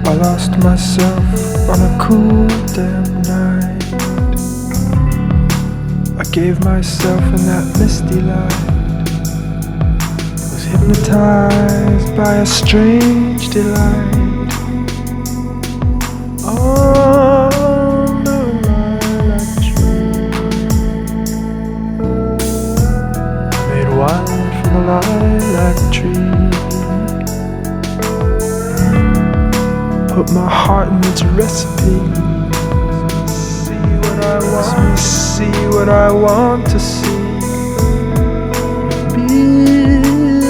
I lost myself on a cool damn night. I gave myself in that misty light. Was hypnotized by a strange delight. On the lilac tree, made wine from the lilac tree. Put my heart in its recipe. See what I want. Let me see what I want to see. Be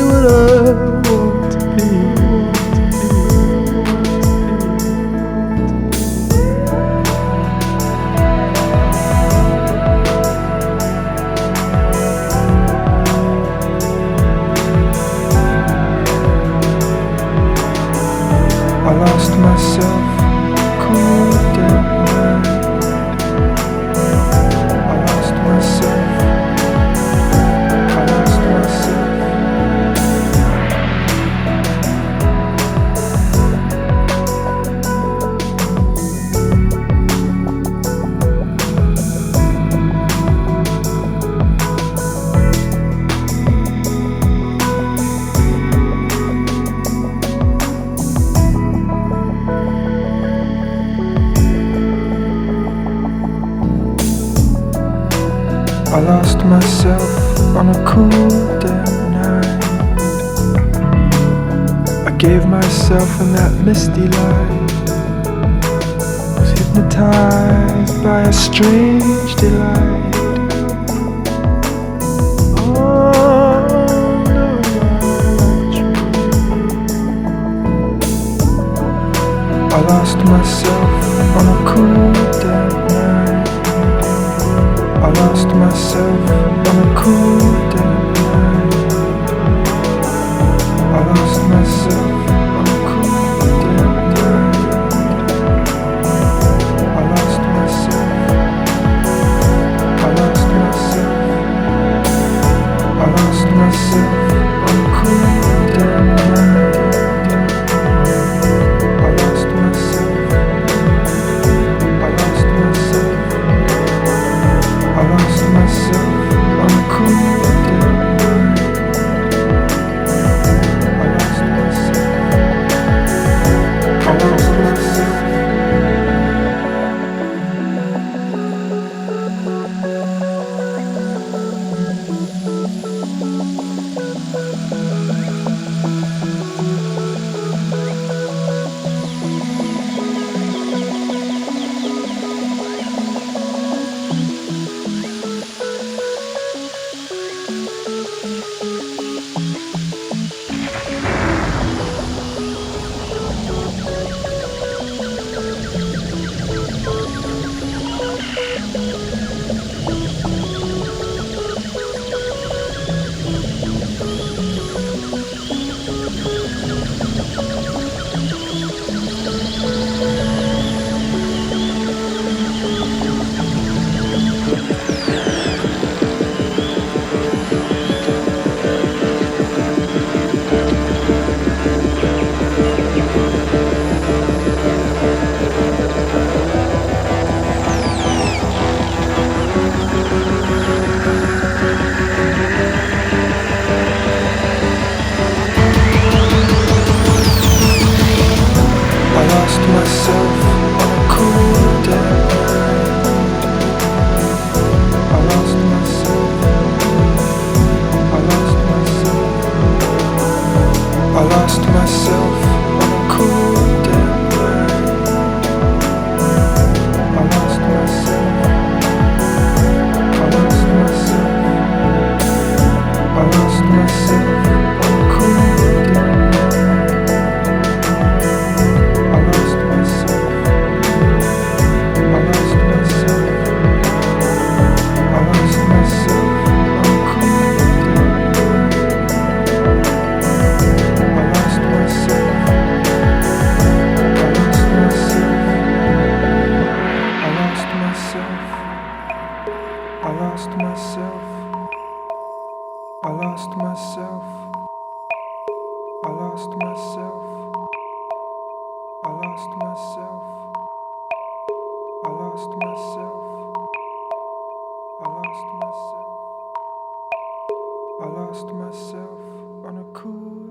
what I want to be. I lost myself, cool damn night. I lost myself. I lost myself. I lost myself on a cool damn night. I gave myself in that misty light. Was hypnotized by a strange delight. On the lilac tree, I lost myself on a cool damn night. I lost myself on a cool damn night. I lost myself on a cool damn night. I lost myself. I lost myself. I lost myself on a cool damn night. I lost myself. I lost myself. I lost myself on a cool damn night. lost myself. I lost myself. I lost myself. I lost myself. I lost myself. I lost myself on a cool